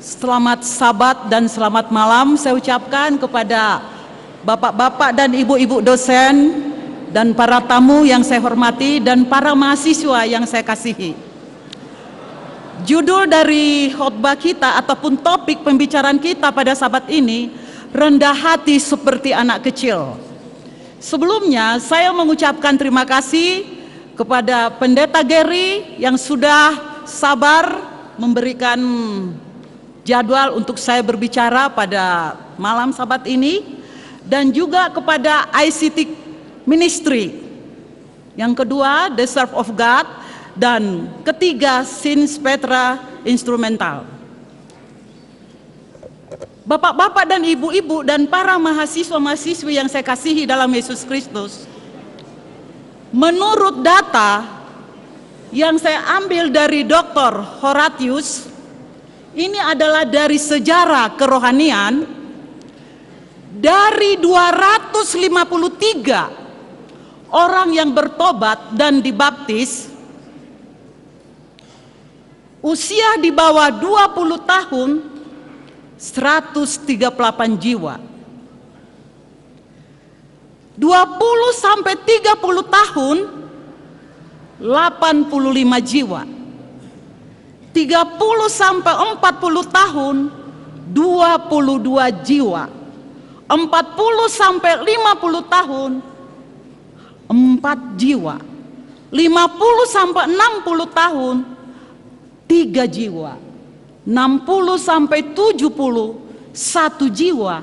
Selamat Sabat dan selamat malam saya ucapkan kepada bapak-bapak dan ibu-ibu dosen dan para tamu yang saya hormati dan para mahasiswa yang saya kasihi. Judul dari khotbah kita ataupun topik pembicaraan kita pada Sabat ini, rendah hati seperti anak kecil. Sebelumnya saya mengucapkan terima kasih kepada Pendeta Gary yang sudah sabar memberikan jadwal untuk saya berbicara pada malam Sabat ini, dan juga kepada ICT Ministry, yang kedua The Serve of God, dan ketiga Sins Petra Instrumental. Bapak-bapak dan ibu-ibu dan para mahasiswa-mahasiswi yang saya kasihi dalam Yesus Kristus, menurut data yang saya ambil dari Dr. Horatius, ini adalah dari sejarah kerohanian, dari 253 orang yang bertobat dan dibaptis, usia di bawah 20 tahun 138 jiwa. 20 sampai 30 tahun 85 jiwa. 30 sampai 40 tahun 22 jiwa. 40 sampai 50 tahun 4 jiwa. 50 sampai 60 tahun 3 jiwa. 60 sampai 70 1 jiwa.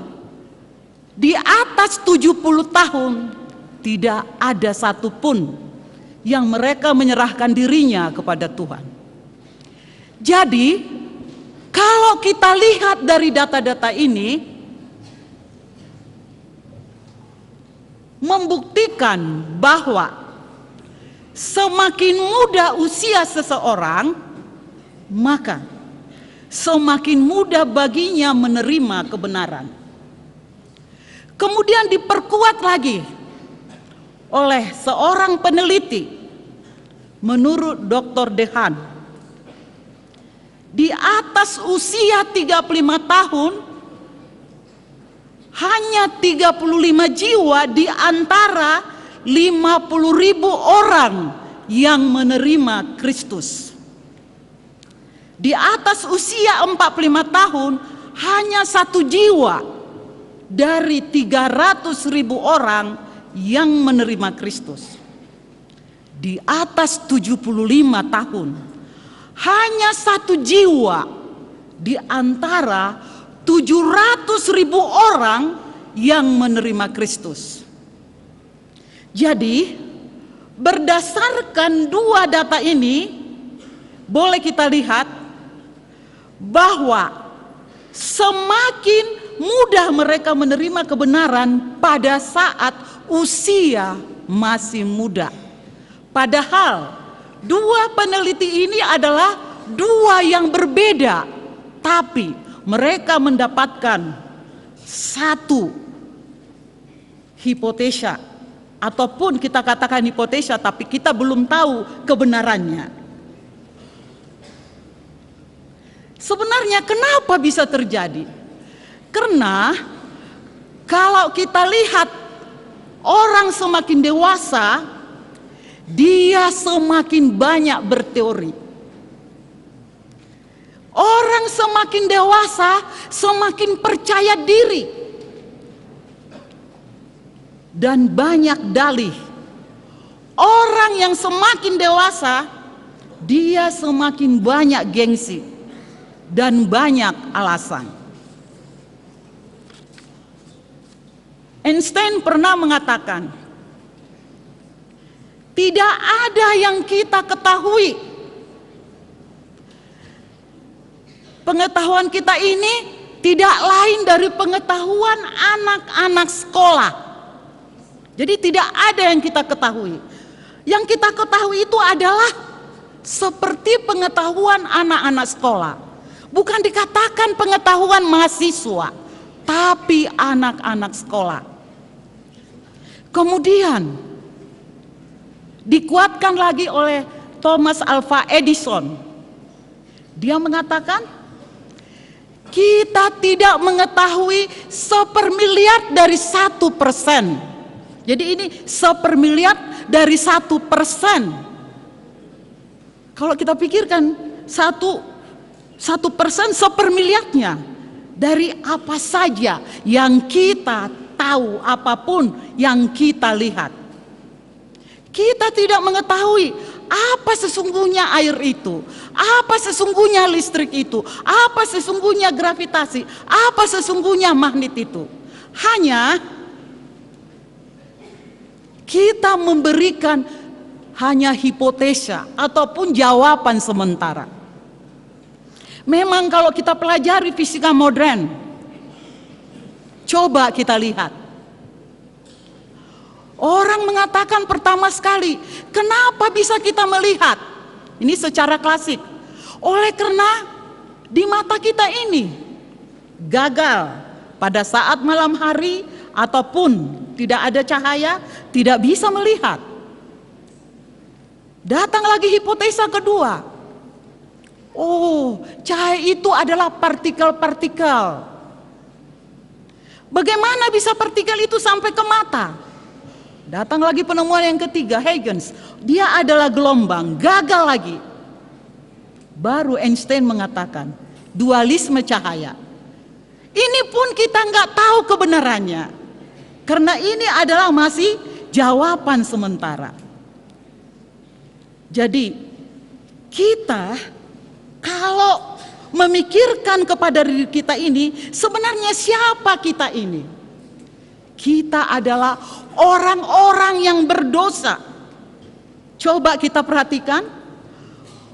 Di atas 70 tahun tidak ada satupun yang mereka menyerahkan dirinya kepada Tuhan. Jadi, kalau kita lihat dari data-data ini, membuktikan bahwa semakin muda usia seseorang, maka semakin mudah baginya menerima kebenaran. Kemudian diperkuat lagi oleh seorang peneliti, menurut Dr. Dehan, di atas usia 35 tahun, hanya 35 jiwa di antara 50.000 orang yang menerima Kristus. Di atas usia 45 tahun, hanya 1 jiwa dari 300.000 orang yang menerima Kristus. Di atas 75 tahun, hanya 1 jiwa di antara 700.000 orang yang menerima Kristus. Jadi, berdasarkan dua data ini, boleh kita lihat bahwa semakin mudah mereka menerima kebenaran pada saat usia masih muda. Padahal dua peneliti ini adalah dua yang berbeda, tapi mereka mendapatkan satu hipotesa, ataupun kita katakan hipotesa, tapi kita belum tahu kebenarannya. Sebenarnya kenapa bisa terjadi? Karena kalau kita lihat orang semakin dewasa, dia semakin banyak berteori. Orang semakin dewasa semakin percaya diri dan banyak dalih. Orang yang semakin dewasa, dia semakin banyak gengsi dan banyak alasan. Einstein pernah mengatakan, tidak ada yang kita ketahui. Pengetahuan kita ini tidak lain dari pengetahuan anak-anak sekolah. Jadi tidak ada yang kita ketahui. Yang kita ketahui itu adalah seperti pengetahuan anak-anak sekolah. Bukan dikatakan pengetahuan mahasiswa, tapi anak-anak sekolah. Kemudian dikuatkan lagi oleh Thomas Alva Edison. Dia mengatakan, Kita tidak mengetahui 1/1000 dari 1%. Jadi ini 1/1000 dari 1%. Kalau kita pikirkan 1% 1/1000-nya dari apa saja yang kita tahu, apapun yang kita lihat. Kita tidak mengetahui apa sesungguhnya air itu, apa sesungguhnya listrik itu, apa sesungguhnya gravitasi, apa sesungguhnya magnet itu. Hanya kita memberikan hanya hipotesa ataupun jawaban sementara. Memang kalau kita pelajari fisika modern, coba kita lihat. Orang mengatakan pertama sekali, kenapa bisa kita melihat? Ini secara klasik. Oleh karena di mata kita ini gagal pada saat malam hari ataupun tidak ada cahaya, tidak bisa melihat. Datang lagi hipotesa kedua. Oh, cahaya itu adalah partikel-partikel. Bagaimana bisa partikel itu sampai ke mata? Datang lagi penemuan yang ketiga, Huygens. Dia adalah gelombang, gagal lagi. Baru Einstein mengatakan dualisme cahaya. Ini pun kita nggak tahu kebenarannya, karena ini adalah masih jawaban sementara. Jadi kita kalau memikirkan kepada diri kita ini, sebenarnya siapa kita ini? Kita adalah orang-orang yang berdosa. Coba kita perhatikan,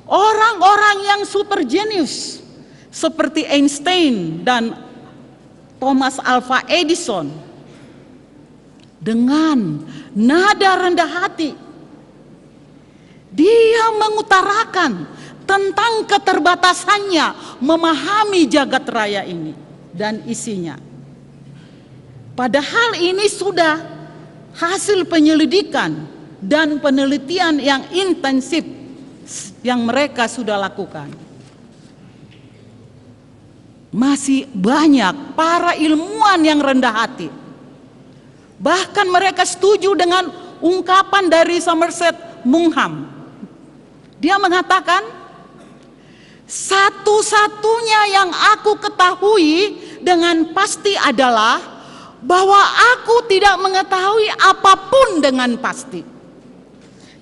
orang-orang yang super jenius seperti Einstein dan Thomas Alva Edison, dengan nada rendah hati dia mengutarakan tentang keterbatasannya memahami jagat raya ini dan isinya. Padahal ini sudah hasil penyelidikan dan penelitian yang intensif yang mereka sudah lakukan. Masih banyak para ilmuwan yang rendah hati. Bahkan mereka setuju dengan ungkapan dari Somerset Maugham. Dia mengatakan, satu-satunya yang aku ketahui dengan pasti adalah bahwa aku tidak mengetahui apapun dengan pasti.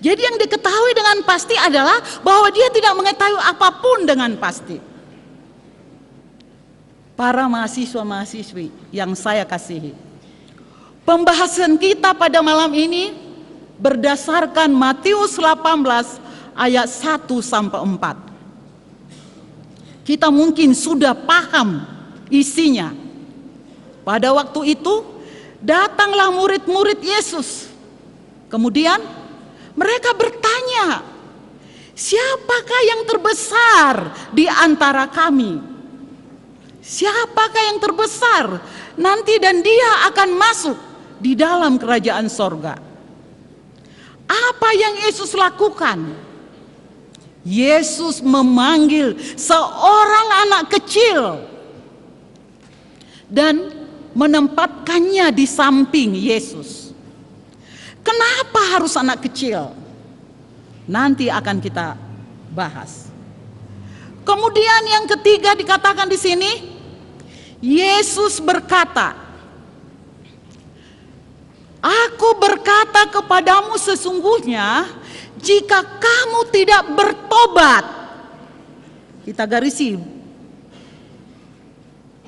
Jadi yang diketahui dengan pasti adalah bahwa dia tidak mengetahui apapun dengan pasti. Para mahasiswa-mahasiswi yang saya kasihi, pembahasan kita pada malam ini berdasarkan Matius 18 ayat 1-4. Kita mungkin sudah paham isinya. Pada waktu itu datanglah murid-murid Yesus. Kemudian mereka bertanya, siapakah yang terbesar di antara kami? Siapakah yang terbesar nanti dan dia akan masuk di dalam kerajaan sorga? Apa yang Yesus lakukan? Yesus memanggil seorang anak kecil dan menempatkannya di samping Yesus. Kenapa harus anak kecil? Nanti akan kita bahas. Kemudian yang ketiga dikatakan di sini, Yesus berkata, aku berkata kepadamu sesungguhnya, jika kamu tidak bertobat, kita garisi,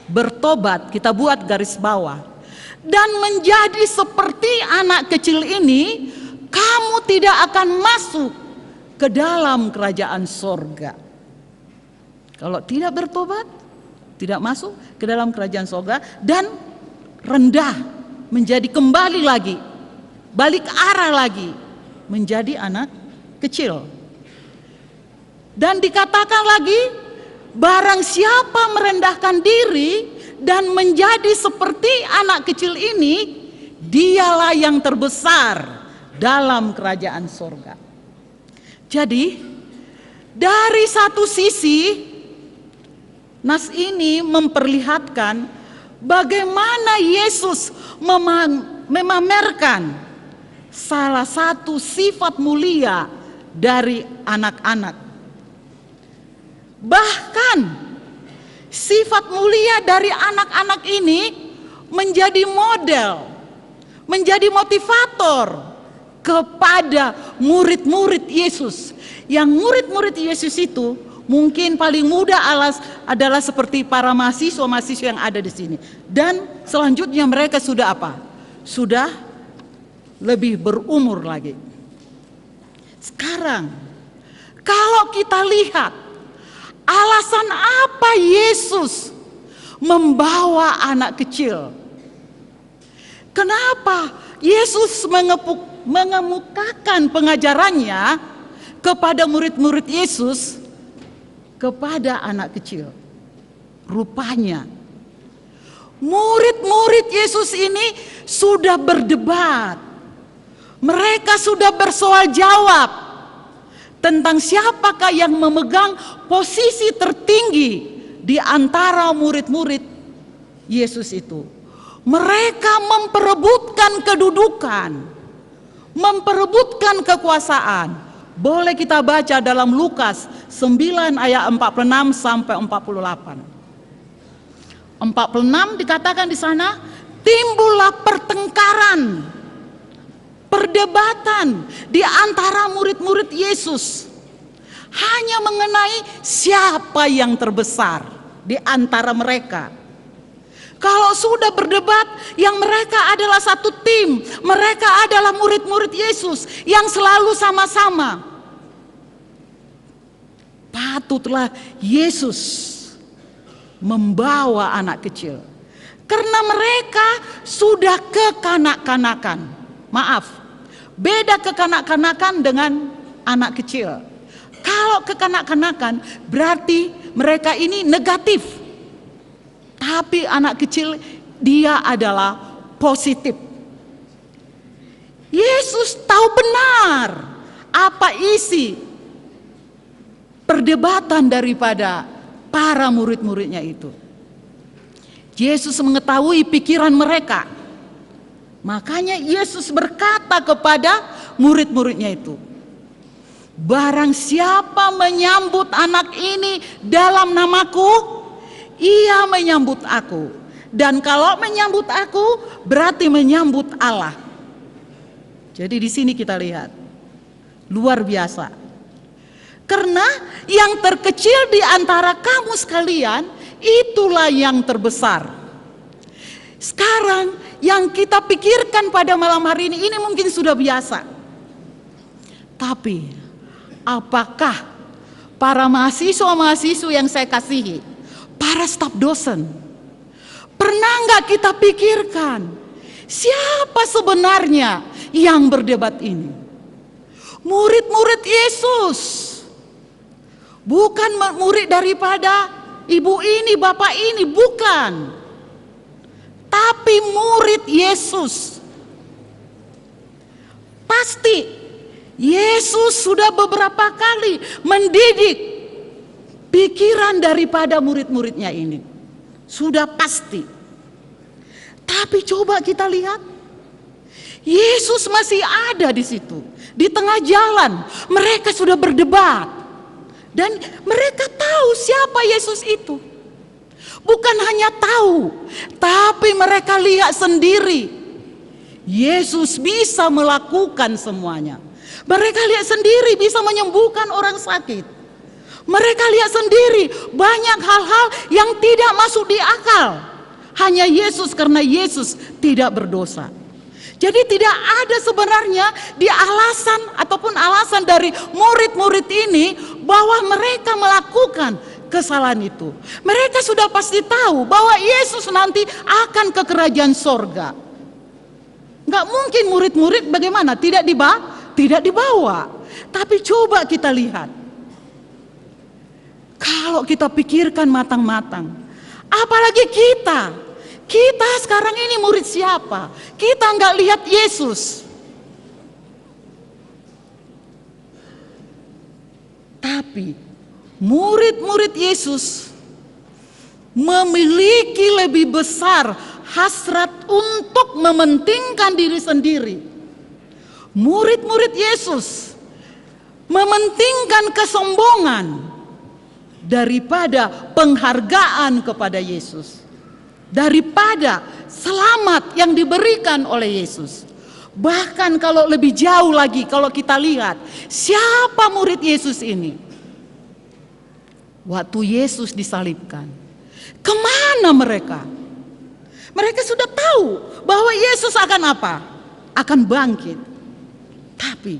bertobat, kita buat garis bawah, dan menjadi seperti anak kecil ini, kamu tidak akan masuk ke dalam kerajaan sorga. Kalau tidak bertobat, tidak masuk ke dalam kerajaan sorga, dan rendah, menjadi kembali lagi, balik arah lagi, menjadi anak kecil. Dan dikatakan lagi, barang siapa merendahkan diri dan menjadi seperti anak kecil ini, dialah yang terbesar dalam kerajaan sorga. Jadi dari satu sisi Nas ini memperlihatkan bagaimana Yesus memamerkan salah satu sifat mulia dari anak-anak. Bahkan sifat mulia dari anak-anak ini menjadi model, menjadi motivator kepada murid-murid Yesus. Yang murid-murid Yesus itu mungkin paling muda adalah seperti para mahasiswa-mahasiswa yang ada di sini. Dan selanjutnya mereka sudah apa? Sudah lebih berumur lagi. Sekarang kalau kita lihat alasan apa Yesus membawa anak kecil. Kenapa Yesus mengemukakan pengajarannya kepada murid-murid Yesus kepada anak kecil? Rupanya murid-murid Yesus ini sudah berdebat. Mereka sudah bersoal jawab tentang siapakah yang memegang posisi tertinggi di antara murid-murid Yesus itu. Mereka memperebutkan kedudukan, memperebutkan kekuasaan. Boleh kita baca dalam Lukas 9 ayat 46 sampai 48. 46 dikatakan di sana, timbullah pertengkaran, perdebatan di antara murid-murid Yesus hanya mengenai siapa yang terbesar di antara mereka. Kalau sudah berdebat, yang mereka adalah satu tim, mereka adalah murid-murid Yesus yang selalu sama-sama. Patutlah Yesus membawa anak kecil karena mereka sudah kekanak-kanakan. Maaf, beda kekanak-kanakan dengan anak kecil. Kalau kekanak-kanakan berarti mereka ini negatif. Tapi anak kecil dia adalah positif. Yesus tahu benar apa isi perdebatan daripada para murid-muridnya itu. Yesus mengetahui pikiran mereka. Makanya Yesus berkata kepada murid-muridnya itu, barang siapa menyambut anak ini dalam namaku, ia menyambut aku. Dan kalau menyambut aku, berarti menyambut Allah. Jadi di sini kita lihat, luar biasa. Karena yang terkecil di antara kamu sekalian, itulah yang terbesar. Sekarang yang kita pikirkan pada malam hari ini mungkin sudah biasa. Tapi apakah para mahasiswa-mahasiswa yang saya kasihi, para staf dosen, pernah nggak kita pikirkan siapa sebenarnya yang berdebat ini? Murid-murid Yesus, bukan murid daripada ibu ini, bapak ini, bukan. Tapi murid Yesus. Pasti Yesus sudah beberapa kali mendidik pikiran daripada murid-muridnya ini. Sudah pasti. Tapi coba kita lihat, Yesus masih ada di situ. Di tengah jalan mereka sudah berdebat. Dan mereka tahu siapa Yesus itu. Bukan hanya tahu, tapi mereka lihat sendiri. Yesus bisa melakukan semuanya. Mereka lihat sendiri bisa menyembuhkan orang sakit. Mereka lihat sendiri banyak hal-hal yang tidak masuk di akal. Hanya Yesus, karena Yesus tidak berdosa. Jadi tidak ada sebenarnya di alasan ataupun alasan dari murid-murid ini bahwa mereka melakukan kesalahan itu. Mereka sudah pasti tahu bahwa Yesus nanti akan ke kerajaan sorga. Nggak mungkin murid-murid bagaimana? Tidak dibawa. Tapi coba kita lihat. Kalau kita pikirkan matang-matang, apalagi kita sekarang ini murid siapa? Kita nggak lihat Yesus. Tapi murid-murid Yesus memiliki lebih besar hasrat untuk mementingkan diri sendiri. Murid-murid Yesus mementingkan kesombongan daripada penghargaan kepada Yesus, daripada selamat yang diberikan oleh Yesus. Bahkan kalau lebih jauh lagi, kalau kita lihat siapa murid Yesus ini waktu Yesus disalibkan, kemana mereka? Mereka sudah tahu bahwa Yesus akan apa? Akan bangkit. Tapi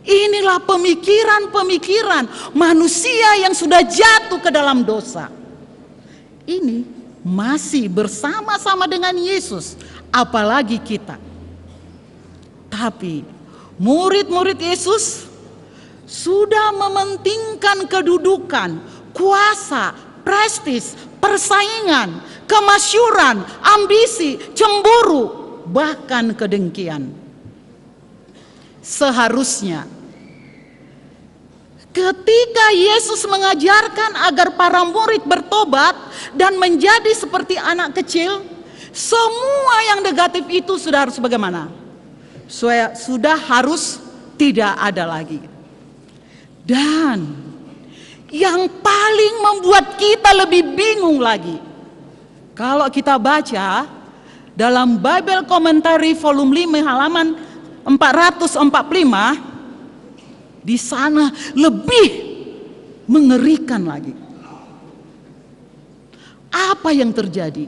inilah pemikiran-pemikiran manusia yang sudah jatuh ke dalam dosa. Ini masih bersama-sama dengan Yesus, apalagi kita. Tapi murid-murid Yesus sudah mementingkan kedudukan, kuasa, prestis, persaingan, kemasyhuran, ambisi, cemburu, bahkan kedengkian. Seharusnya ketika Yesus mengajarkan agar para murid bertobat dan menjadi seperti anak kecil, semua yang negatif itu sudah harus bagaimana? Sudah harus tidak ada lagi. Dan yang paling membuat kita lebih bingung lagi, kalau kita baca dalam Bible Commentary volume 5 halaman 445, di sana lebih mengerikan lagi. Apa yang terjadi?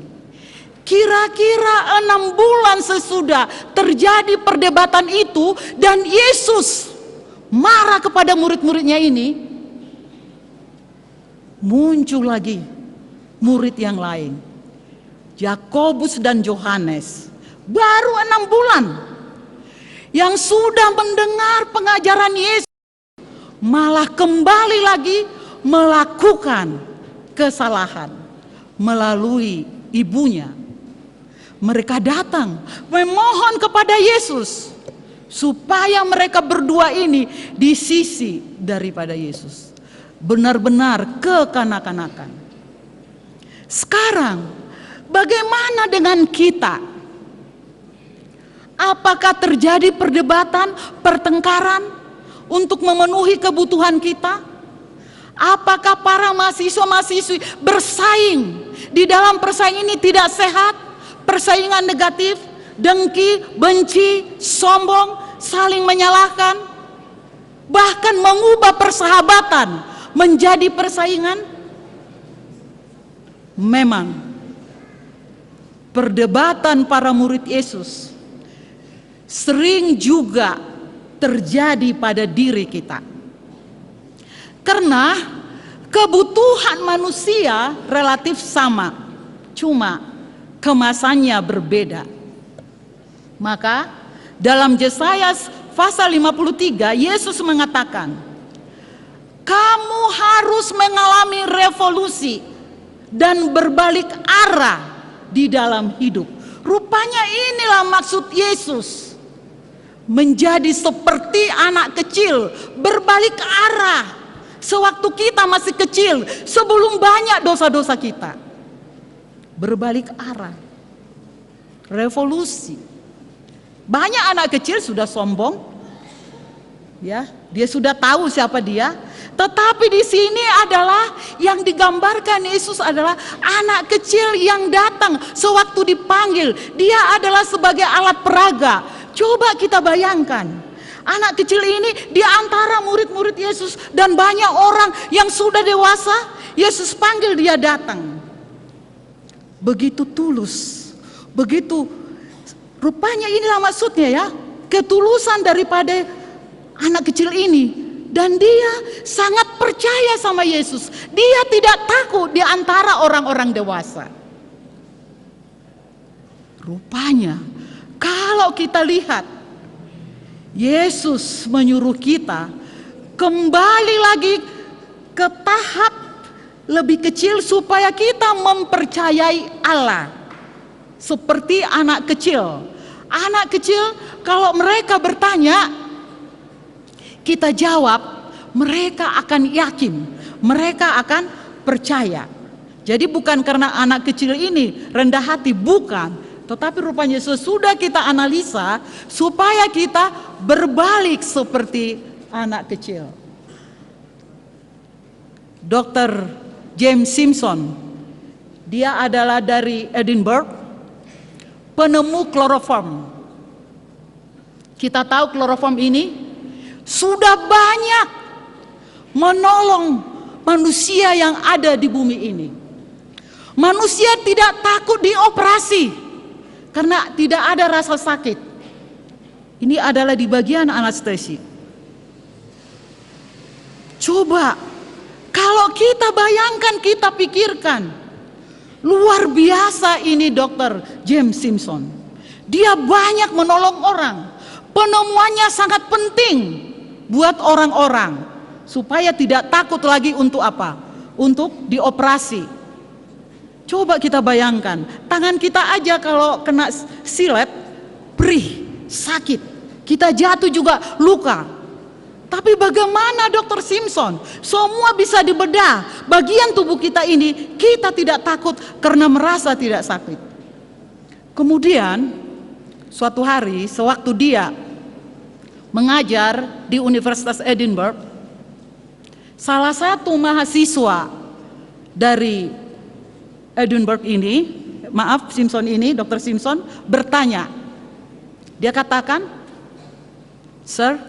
Kira-kira 6 bulan sesudah terjadi perdebatan itu dan Yesus marah kepada murid-muridnya ini, muncul lagi murid yang lain, Yakobus dan Yohanes, baru 6 bulan, yang sudah mendengar pengajaran Yesus malah kembali lagi melakukan kesalahan melalui ibunya. Mereka datang memohon kepada Yesus supaya mereka berdua ini di sisi daripada Yesus, benar-benar kekanak-kanakan. Sekarang bagaimana dengan kita? Apakah terjadi perdebatan, pertengkaran untuk memenuhi kebutuhan kita? Apakah para mahasiswa-mahasiswi bersaing di dalam persaingan ini tidak sehat? Persaingan negatif, dengki, benci, sombong, saling menyalahkan, bahkan mengubah persahabatan menjadi persaingan. Memang perdebatan para murid Yesus sering juga terjadi pada diri kita, karena kebutuhan manusia relatif sama, cuma kemasannya berbeda. Maka dalam Yesaya pasal 53 Yesus mengatakan, kamu harus mengalami revolusi dan berbalik arah di dalam hidup. Rupanya inilah maksud Yesus, menjadi seperti anak kecil, berbalik arah. Sewaktu kita masih kecil, sebelum banyak dosa-dosa kita, berbalik arah, revolusi. Banyak anak kecil sudah sombong, ya, dia sudah tahu siapa dia. Tetapi di sini adalah yang digambarkan Yesus adalah anak kecil yang datang sewaktu dipanggil. Dia adalah sebagai alat peraga. Coba kita bayangkan, anak kecil ini di antara murid-murid Yesus dan banyak orang yang sudah dewasa. Yesus panggil, dia datang. Begitu tulus, begitu, rupanya inilah maksudnya ya, ketulusan daripada anak kecil ini. Dan dia sangat percaya sama Yesus. Dia tidak takut di antara orang-orang dewasa. Rupanya kalau kita lihat, Yesus menyuruh kita kembali lagi ke tahap lebih kecil supaya kita mempercayai Allah seperti anak kecil. Anak kecil kalau mereka bertanya, kita jawab, mereka akan yakin, mereka akan percaya. Jadi bukan karena anak kecil ini rendah hati, bukan. Tetapi rupanya sesudah kita analisa supaya kita berbalik seperti anak kecil. Dr. James Simpson, dia adalah dari Edinburgh, penemu kloroform. Kita tahu kloroform ini sudah banyak menolong manusia yang ada di bumi ini. Manusia tidak takut dioperasi karena tidak ada rasa sakit. Ini adalah di bagian anestesi. Coba kalau kita bayangkan, kita pikirkan, luar biasa ini Dr. James Simpson. Dia banyak menolong orang. Penemuannya sangat penting buat orang-orang supaya tidak takut lagi untuk apa? Untuk dioperasi. Coba kita bayangkan, tangan kita aja kalau kena silet, perih, sakit. Kita jatuh juga luka. Tapi bagaimana Dr. Simpson? Semua bisa dibedah. Bagian tubuh kita ini, kita tidak takut karena merasa tidak sakit. Kemudian, suatu hari sewaktu dia mengajar di Universitas Edinburgh, salah satu mahasiswa dari Edinburgh ini, Simpson ini, Dr. Simpson bertanya. Dia katakan, "Sir,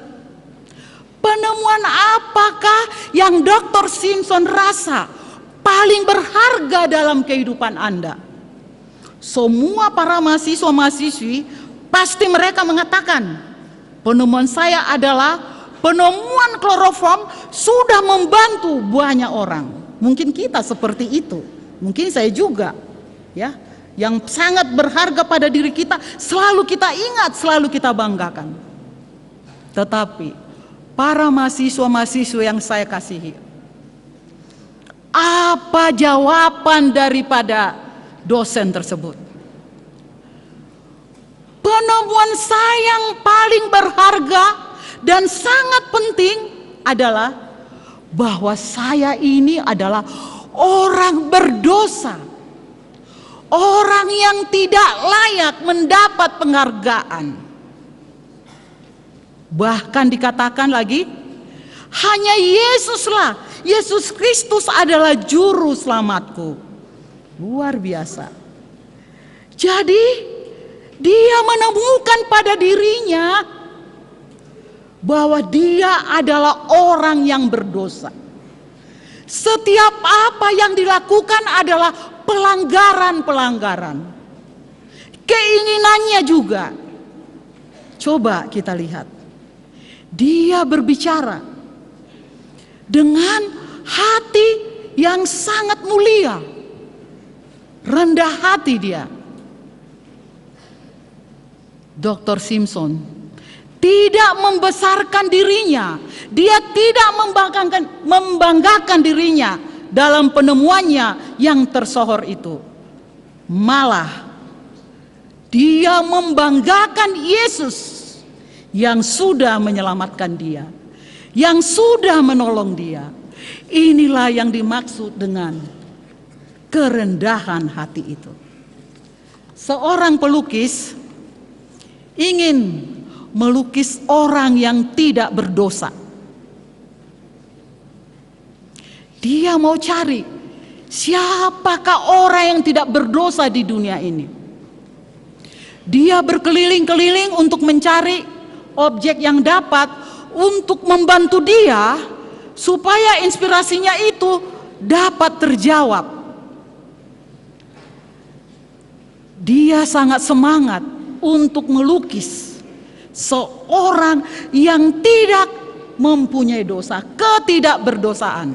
penemuan apakah yang Dr. Simpson rasa paling berharga dalam kehidupan Anda?" Semua para mahasiswa-mahasiswi pasti mereka mengatakan, "Penemuan saya adalah penemuan kloroform sudah membantu banyak orang." Mungkin kita seperti itu. Mungkin saya juga, ya, yang sangat berharga pada diri kita selalu kita ingat, selalu kita banggakan. Tetapi para mahasiswa-mahasiswa yang saya kasihi, apa jawaban daripada dosen tersebut? Penemuan saya yang paling berharga dan sangat penting adalah bahwa saya ini adalah orang berdosa, orang yang tidak layak mendapat penghargaan. Bahkan dikatakan lagi, hanya Yesuslah, Yesus Kristus adalah juru selamatku. Luar biasa. Jadi dia menemukan pada dirinya bahwa dia adalah orang yang berdosa. Setiap apa yang dilakukan adalah pelanggaran-pelanggaran. Keinginannya juga. Coba kita lihat. Dia berbicara dengan hati yang sangat mulia. Rendah hati dia. Dr. Simpson tidak membesarkan dirinya. Dia tidak membanggakan dirinya dalam penemuannya yang tersohor itu. Malah dia membanggakan Yesus yang sudah menyelamatkan dia, yang sudah menolong dia. Inilah yang dimaksud dengan kerendahan hati itu. Seorang pelukis ingin melukis orang yang tidak berdosa. Dia mau cari siapakah orang yang tidak berdosa di dunia ini. Dia berkeliling-keliling untuk mencari objek yang dapat untuk membantu dia supaya inspirasinya itu dapat terjawab. Dia sangat semangat untuk melukis seorang yang tidak mempunyai dosa, ketidakberdosaan.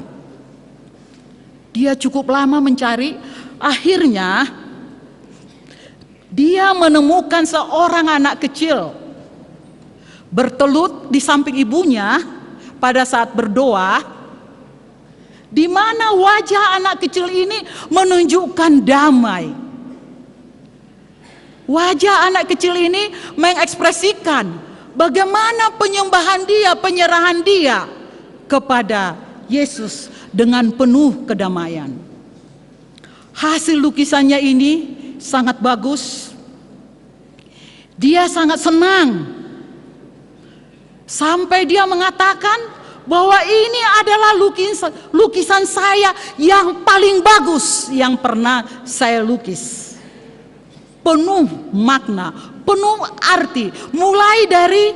Dia cukup lama mencari, akhirnya dia menemukan seorang anak kecil bertelut di samping ibunya pada saat berdoa, di mana wajah anak kecil ini menunjukkan damai. Wajah anak kecil ini mengekspresikan bagaimana penyembahan dia, penyerahan dia kepada Yesus dengan penuh kedamaian. Hasil lukisannya ini sangat bagus. Dia sangat senang. Sampai dia mengatakan bahwa ini adalah lukisan saya yang paling bagus yang pernah saya lukis. Penuh makna, penuh arti, mulai dari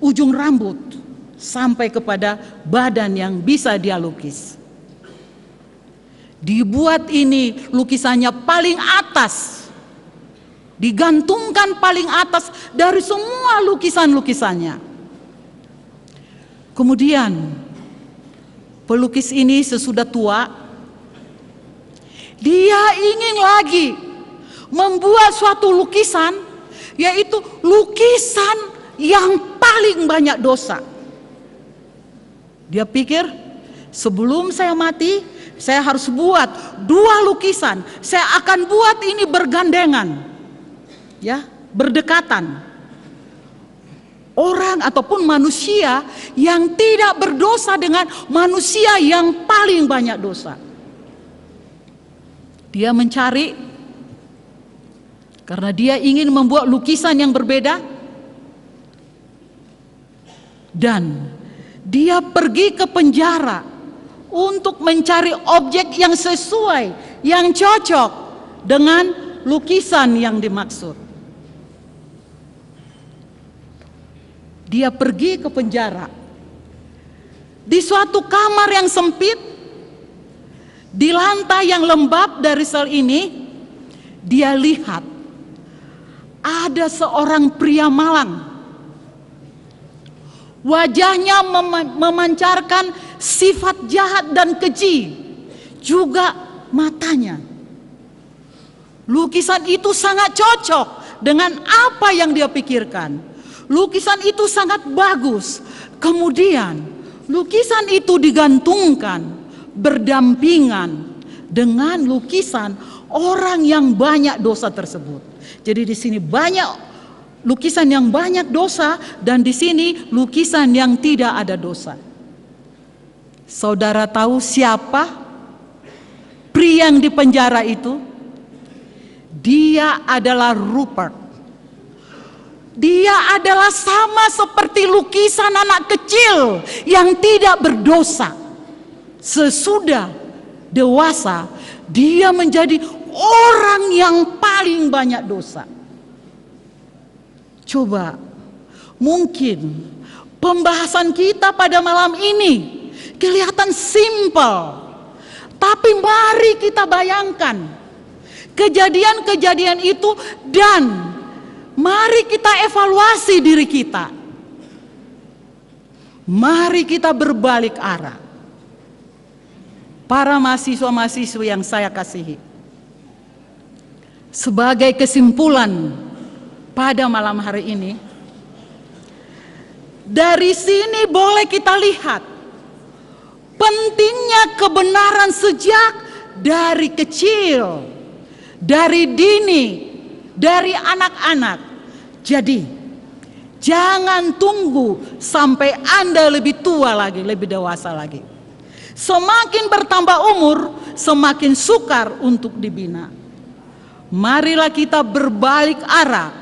ujung rambut sampai kepada badan yang bisa dia lukis. Dibuat ini lukisannya paling atas, digantungkan paling atas dari semua lukisan-lukisannya. Kemudian pelukis ini sesudah tua, dia ingin lagi membuat suatu lukisan, yaitu lukisan yang paling banyak dosa. Dia pikir, sebelum saya mati, saya harus buat 2 lukisan. Saya akan buat ini bergandengan, ya, berdekatan. Orang ataupun manusia yang tidak berdosa dengan manusia yang paling banyak dosa. Dia mencari, karena dia ingin membuat lukisan yang berbeda, dan dia pergi ke penjara untuk mencari objek yang sesuai, yang cocok dengan lukisan yang dimaksud. Dia pergi ke penjara. Di suatu kamar yang sempit, di lantai yang lembab dari sel ini, dia lihat ada seorang pria malang. Wajahnya memancarkan sifat jahat dan keji, juga matanya. Lukisan itu sangat cocok dengan apa yang dia pikirkan. Lukisan itu sangat bagus. Kemudian lukisan itu digantungkan berdampingan dengan lukisan orang yang banyak dosa tersebut. Jadi di sini banyak lukisan yang banyak dosa, dan di sini lukisan yang tidak ada dosa. Saudara tahu siapa pria yang di penjara itu? Dia adalah Rupert. Dia adalah sama seperti lukisan anak kecil yang tidak berdosa. Sesudah dewasa, dia menjadi orang yang paling banyak dosa. Coba, mungkin pembahasan kita pada malam ini kelihatan simpel, tapi mari kita bayangkan kejadian-kejadian itu, dan mari kita evaluasi diri kita. Mari kita berbalik arah. Para mahasiswa-mahasiswa yang saya kasihi, sebagai kesimpulan pada malam hari ini, dari sini boleh kita lihat pentingnya kebenaran sejak dari kecil, dari dini, dari anak-anak. Jadi jangan tunggu sampai Anda lebih tua lagi, lebih dewasa lagi. Semakin bertambah umur, semakin sukar untuk dibina. Marilah kita berbalik arah,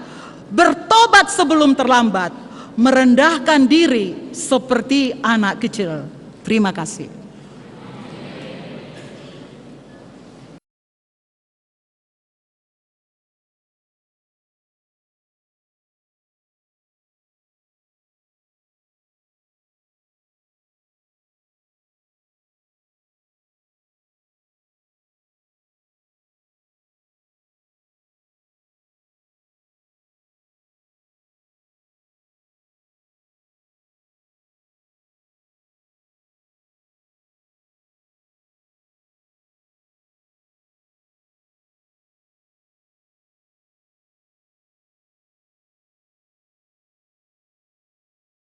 bertobat sebelum terlambat, merendahkan diri seperti anak kecil. Terima kasih.